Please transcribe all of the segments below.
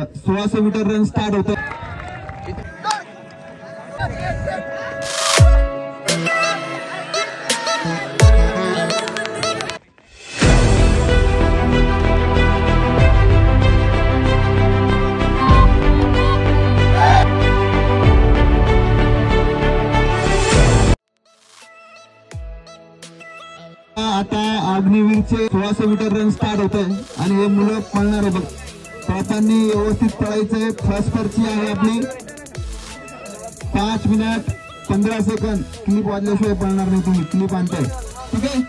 1600 metre run start होते आता अग्निवीरचे 1600 metre run start होते आणि हे मुलं पळणार आहे बघ. पळताना व्यवस्थित पळायचंय. फर्स्ट पर्ची आहे आपली 5 मिनिट 15 सेकंद. क्लिप वाजल्याशिवाय पळणार नाही तुम्ही. क्लिप आणताय ठीक आहे.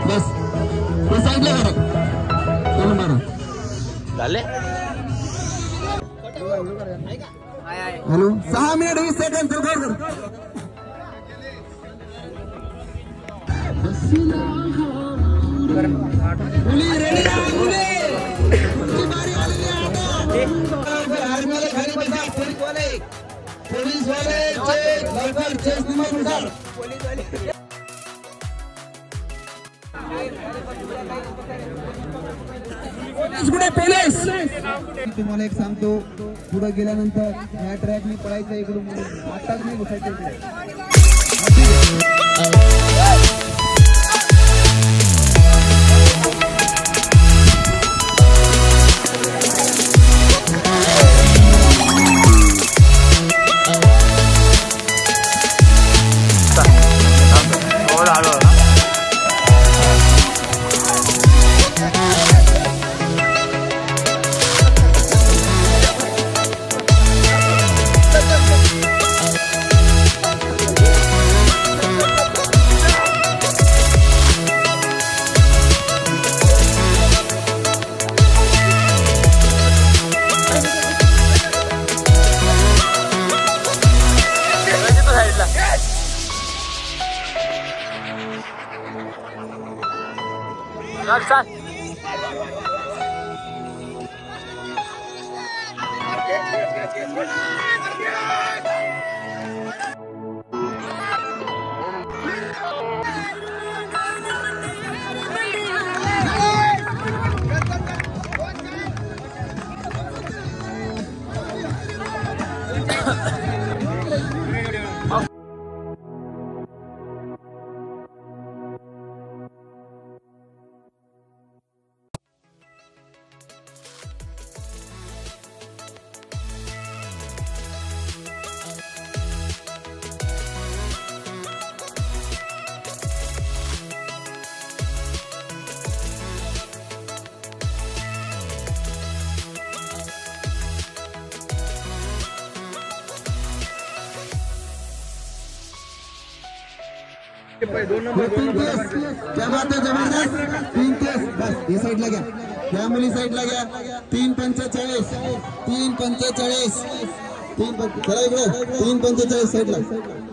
बस साइडला करा. चलो मारा झाले. हॅलो 6 मिनिट 20 सेकंद पोलीस तुम्हाला एक सांगतो. पुढे गेल्यानंतर या ट्रॅकने पळायचं. इकडून आताच नाही घुसायचं. क्या बात है, जबरदस्त 3 केस बस ये साईडला घ्या, त्या मुली साईडला घ्या. 3:45 3:45 चला इकडे 3:45 साईडला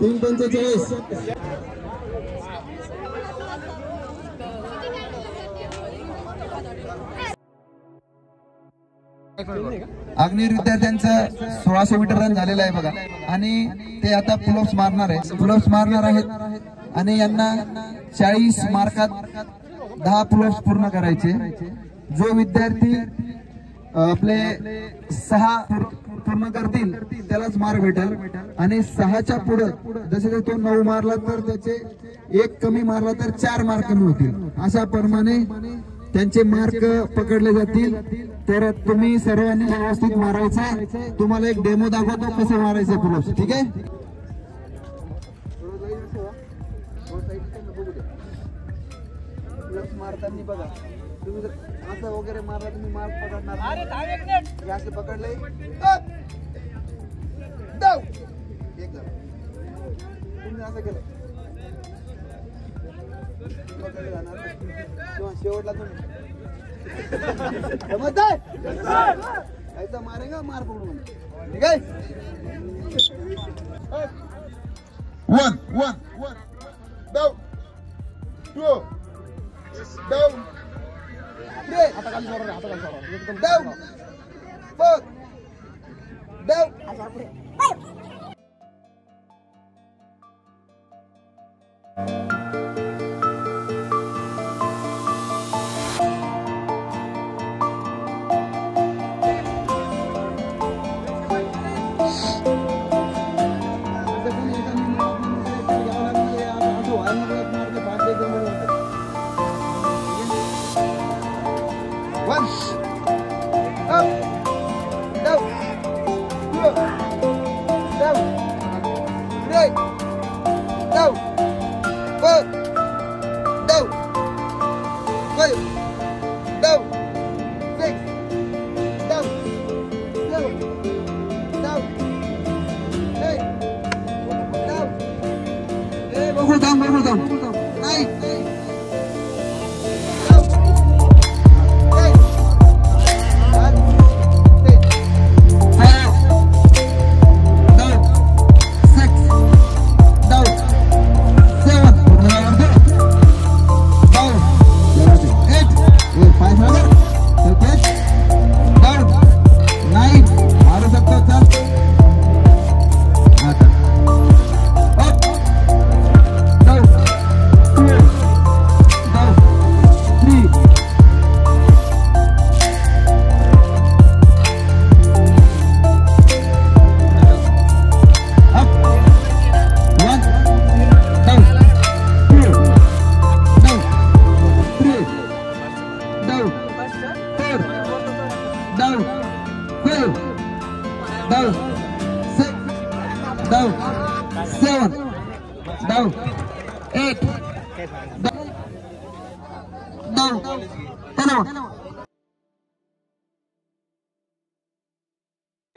3:45. अग्निवीर विद्यार्थ्यांचं 1600 मीटर रन झालेलं आहे बघा, आणि ते आता पुलअप्स मारणार आहेत आणि यांना 40 मार्कात 10 पुलअप्स पूर्ण करायचे. जो विद्यार्थी आपले 6 पूर्ण करतील त्यालाच मार्क भेटेल, आणि 6च्या पुढे जसे तो 9 मारला तर त्याचे 1 कमी मारला तर 4 मार्क कमी होतील. अशा प्रमाणे त्यांचे मार्क पकडले जातील. तर तुम्ही सर्वांनी व्यवस्थित मारायचं. तुम्हाला एक डेमो दाखवतो कसं मारायचं पुलअप्स, ठीक आहे. मारताना बघा तुम्ही जर असं वगैरे मारला तुम्ही मार्क पकडणार, असं पकडलंय तुम्ही असं केलं पकडले जाणार किंवा शेवटला तुम्ही ऐसा मारेगा मार पकडून, ठीक आहे. 1 2 2 down 3 आता खाली सोडा, आता खाली सोडा, एकदम down 4 down आता पुढे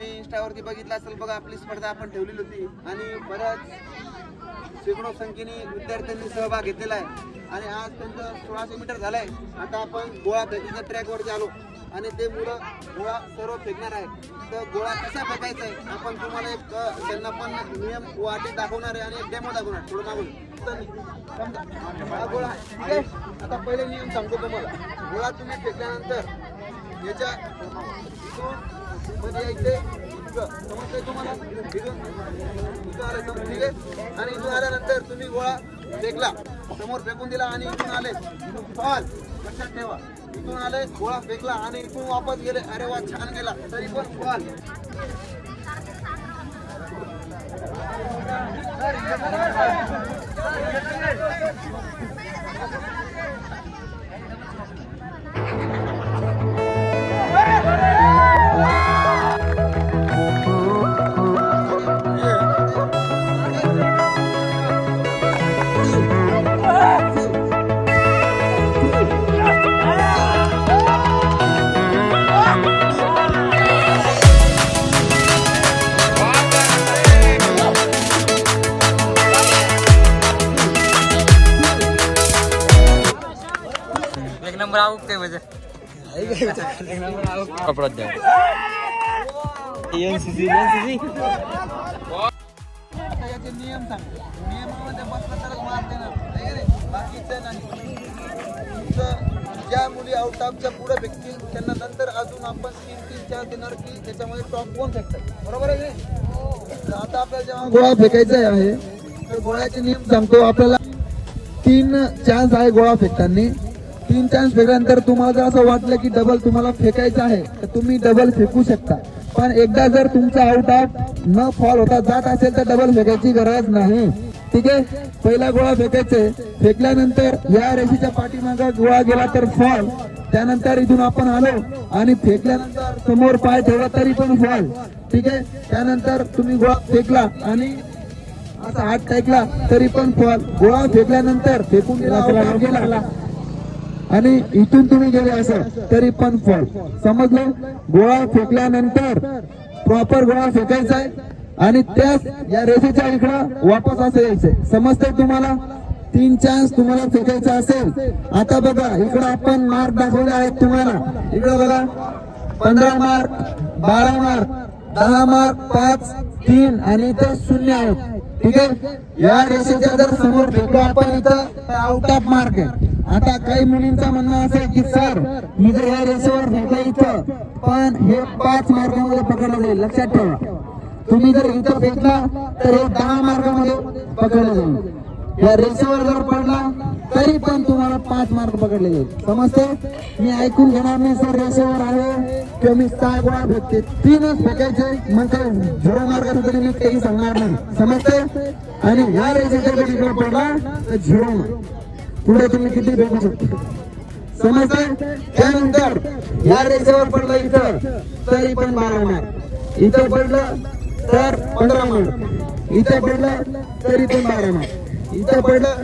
इंस्टावरती बघितलं असेल बघा, आपली स्पर्धा आपण ठेवलेली होती आणि बऱ्याच शेकडो संख्येने विद्यार्थ्यांनी सहभाग घेतलेला आहे. आणि आज त्यांचं 1600 मीटर झालंय. आता आपण गोळा फेकीच्या ट्रॅकवरती आलो आणि ते मुलं गोळा सर्व फेकणार आहेत. तर गोळा कसा फेकायचा आहे आपण तुम्हाला एक त्यांना पण नियम वाटी दाखवणार आहे आणि एक डेमो दाखवणार. थोडं मागून हा गोळा, ठीक आहे. आता पहिले नियम सांगतो तुम्हाला. गोळा तुम्ही फेकल्यानंतर याच्या मध्ये यायचे समजतंय तुम्हाला, इथून आले ठीक आहे. आणि इथून आल्यानंतर तुम्ही गोळा फेकला, समोर फेकून दिला आणि इथून आले फॉल, लक्षात ठेवा. इथून आले गोळा फेकला आणि इथून वापस गेले, अरे वा छान गेला, तरी पण फॉल. नंबर आउट काय वजह कपड़ा दे एनसीसी याचे नियम सांग नियमामध्ये बसला तरच मार्क देणार बाकीचं नाही ज्या मुली आउट ऑफच्या पुढे फेकतील त्यांना नंतर अजून आपण 3-3 चान्स देणार की त्याच्यामध्ये टॉप कोण फेकतात बरोबर आहे तर आता आपल्याला जेव्हा गोळा फेकायचा आहे तर गोळ्याचे नियम सांगतो आपल्याला 3 चान्स आहे गोळा फेकताना 3 चान्स फेकल्यानंतर तुम्हाला जर असं वाटलं की डबल तुम्हाला फेकायचं आहे तर तुम्ही डबल फेकू शकता पण एकदा जर तुमचा आउट ऑफ न फॉल होता जात असेल तर डबल फेकायची गरज नाही ठीक आहे पहिला गोळा फेकायचे फेकल्यानंतर या रेषेच्या पाठीमागे गोळा गेला तर फॉल त्यानंतर इथून आपण आलो आणि फेकल्यानंतर समोर पाय ठेवला तरी पण फॉल ठीक आहे त्यानंतर तुम्ही गोळा फेकला आणि असा हात टेकला तरी पण फॉल गोळा फेकल्यानंतर फेकून गेला आणि इथून तुम्ही गेले असं तरी पण फॉल समजलं गोळा फेकल्यानंतर प्रॉपर गोळा फेकायचा आहे आणि त्याच या रेषेच्या इकडं वापस असं यायचंय समजतंय तुम्हाला 3 चान्स तुम्हाला फेकायचा असेल आता बघा इकडं आपण मार्क दाखवले आहेत तुम्हाला इकडं बघा 15 मार्क 12 मार्क 10 मार्क 5 3 आणि इथं 0 आहेत ठीक आहे या रेषेच्या जर समोर फेकलो आपण इथं आउट ऑफ मार्क आहे आता काही मुलींचं म्हणणं असेल की सर मी जर या रेषेवर फेकलं इथं पण हे 5 मार्कामध्ये पकडलं जाईल लक्षात ठेवा तुम्ही जर इथं फेकला तर हे 10 मार्कामध्ये पकडलं जाईल या रेषेवर जर पडला तरी पण तुम्हाला 5 मार्क पकडले जाईल समजते मी ऐकून घेणार नाही सर रेषेवर आहे किंवा मी 6 गोळा फेकते 3च फेकायचे मग काय 0 मार्काचं तरी मी काही सांगणार नाही समजते आणि या रेषेच्या जर इकडे पडला तर 0 मार्क पुढे तुम्ही किती फेकू शकता समजते त्यानंतर या रेषेवर पडलं इथं तरी पण 12 मार्क इथं पडलं तर 15 मार्क इथं पडलं तरी पण 12 मार्क इथं पडलं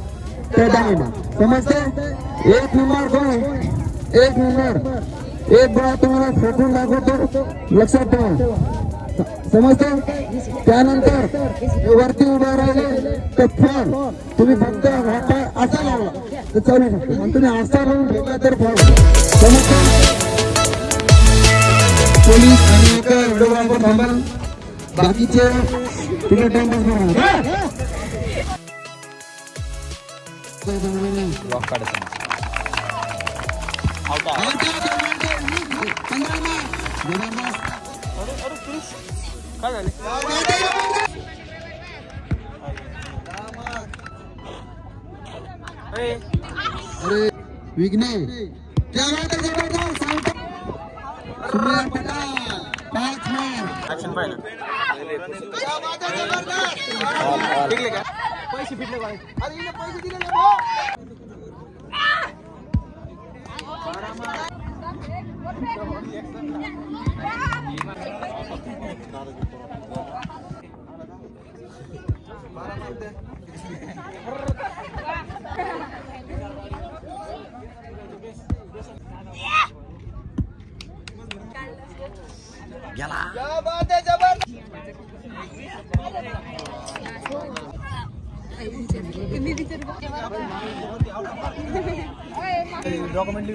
तर 10 मार्क समजते 1 नंबर कोण 1 नंबर एक गोळा तुम्हाला फेकून दाखवतो लक्षात ठेवा समजते त्यानंतर वरती उभा राहिले तर फॉल तुम्ही फक्त असा लावला तर चालू शकतो आणि तुम्ही असा लावून फेकला तर फॉल समजते पोलीस आणि एका व्हिडिओग्राफर थांबा बाकीचे तिकडे टाइम पास अरे विघ्ने क्या बात है जबरदस्त सुमेर पटेल 5 मार्क ऍक्शन पाहिलं क्या बात है जबरदस्त फिटले का पैसे फिटले काय अरे इने पैसे दिले ना गेला क्या बात है जबरदस्त डॉक्यूमेंटली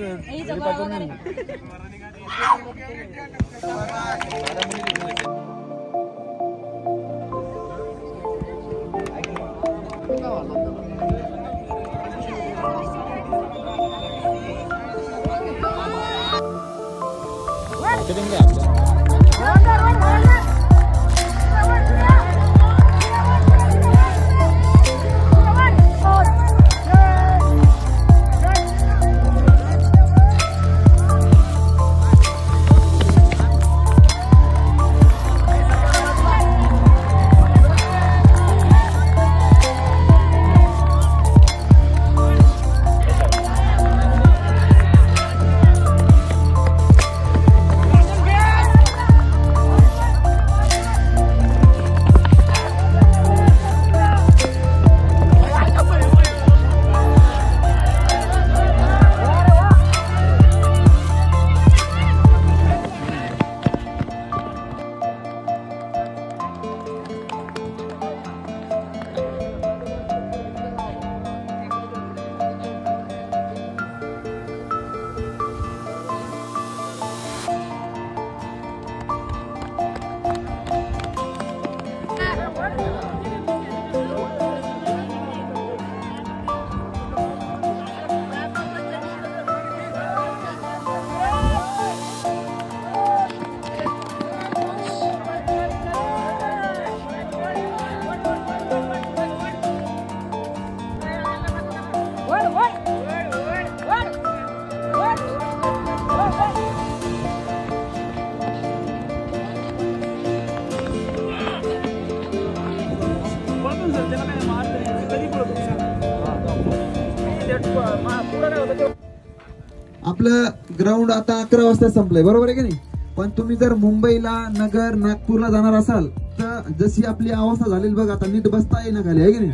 आपलं ग्राउंड आता 11 वाजता संपलंय, बरोबर आहे की नाही? पण तुम्ही जर मुंबईला, नगर, नागपूरला जाणार असाल तर जशी आपली अवस्था झालेली बघ, आता नीट बसता येईना खाली, आहे की नाही?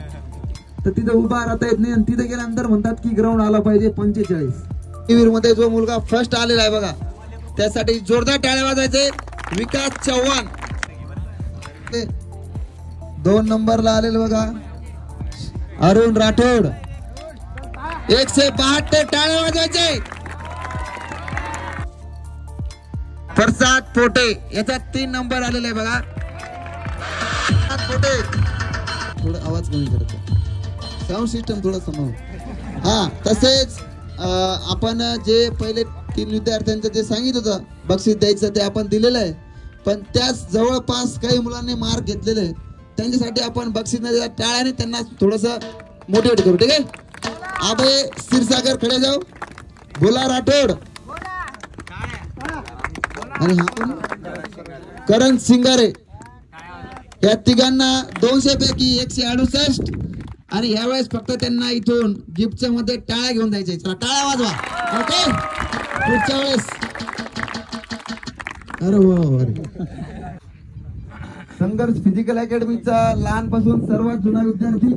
तर तिथे उभा राहता येत नाही आणि तिथे गेल्यानंतर म्हणतात की ग्राउंड आला पाहिजे 45 मध्ये जो मुलगा फर्स्ट आलेला आहे बघा, त्यासाठी जोरदार टाळ्या वाजवायचे. विकास चव्हाण 2 नंबरला आलेले बघा, अरुण राठोड 172 टाळ्या वाजवायचे. प्रसाद पोटे याचा 3 नंबर आलेला आहे बघा. पोटे थोडा आवाज कमी करतो, साऊंड सिस्टम थोडं समोर. हा, तसेच आपण जे पहिले 3 विद्यार्थ्यांचं जे सांगितलं होतं बक्षीस द्यायचं ते आपण दिलेलं आहे, पण त्याच जवळपास काही मुलांनी मार्क घेतलेले आहे, त्यांच्यासाठी आपण बक्षीस न देता टाळ्याने त्यांना थोडस मोटिवेट करू. ठीक आहे? अभय क्षीरसागर खडे जाऊ, भोला राठोड आणि करण सिंगारे या तिघांना 200 पैकी 168 आणि यावेळेस फक्त त्यांना इथून गिफ्टच्या मध्ये टाळ्या घेऊन जायचे. चला टाळ्या वाजवा. ओके, पुढच्या वेळेस. अरे वा, संघर्ष फिजिकल अकॅडमीचा लहानपासून सर्वात जुना विद्यार्थी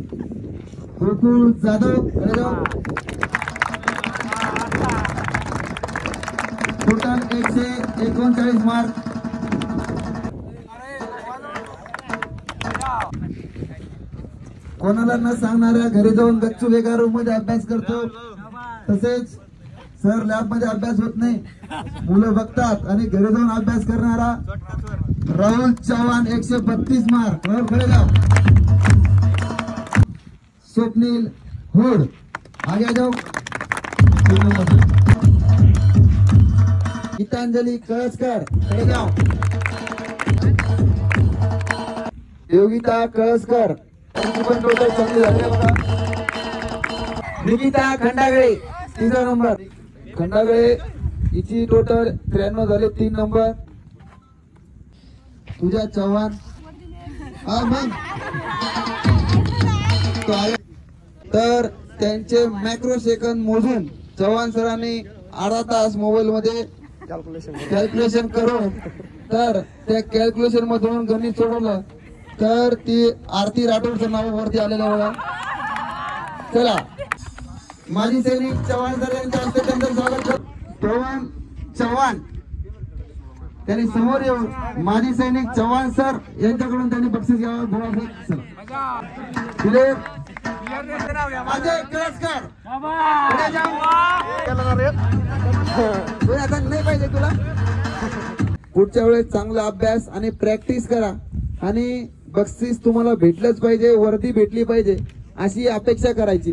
गोकुळ जाधव, टोटल 139 मार्क. कोणाला न सांगणाऱ्या घरी जाऊन गच्चू वेगळ्या रूम मध्ये अभ्यास करतो. तसेच सर लॅब मध्ये अभ्यास होत नाही, मुलं बघतात आणि घरी जाऊन अभ्यास करणारा राहुल चव्हाण 132 मार्क. स्वप्नील हुड आगे जाओ. गीतांजली कळसकर खडेगाव, योगिता कळसकर पण टोटल चांगली झाली बघा. निकिता खंडागळे 3 नंबर, खंडागळे हिची टोटल 93 झाले, 3 नंबर. तुझ्या चव्हाण तर त्यांचे मॅक्रो सेकंद मोजून चव्हाण सरांनी अर्धा तास मोबाईल मध्ये कॅल्क्युलेशन करून तर त्या कॅल्क्युलेशन मधून गणित सोडवलं तर ती आरती राठोडचं नाव वरती आलेलं बघा. चला, माजी सैनिक चव्हाण सर यांच्या हस्ते त्यांचं स्वागत करतो. पवन चव्हाण त्यांनी समोर येऊन माजी सैनिक चव्हाण सर यांच्याकडून त्यांनी बक्षीस घ्यावं. अजय कळसकर आता नाही पाहिजे तुला. पुढच्या वेळेस चांगला अभ्यास आणि प्रॅक्टिस करा आणि बक्षीस तुम्हाला भेटलंच पाहिजे, वर्दी भेटली पाहिजे अशी अपेक्षा करायची.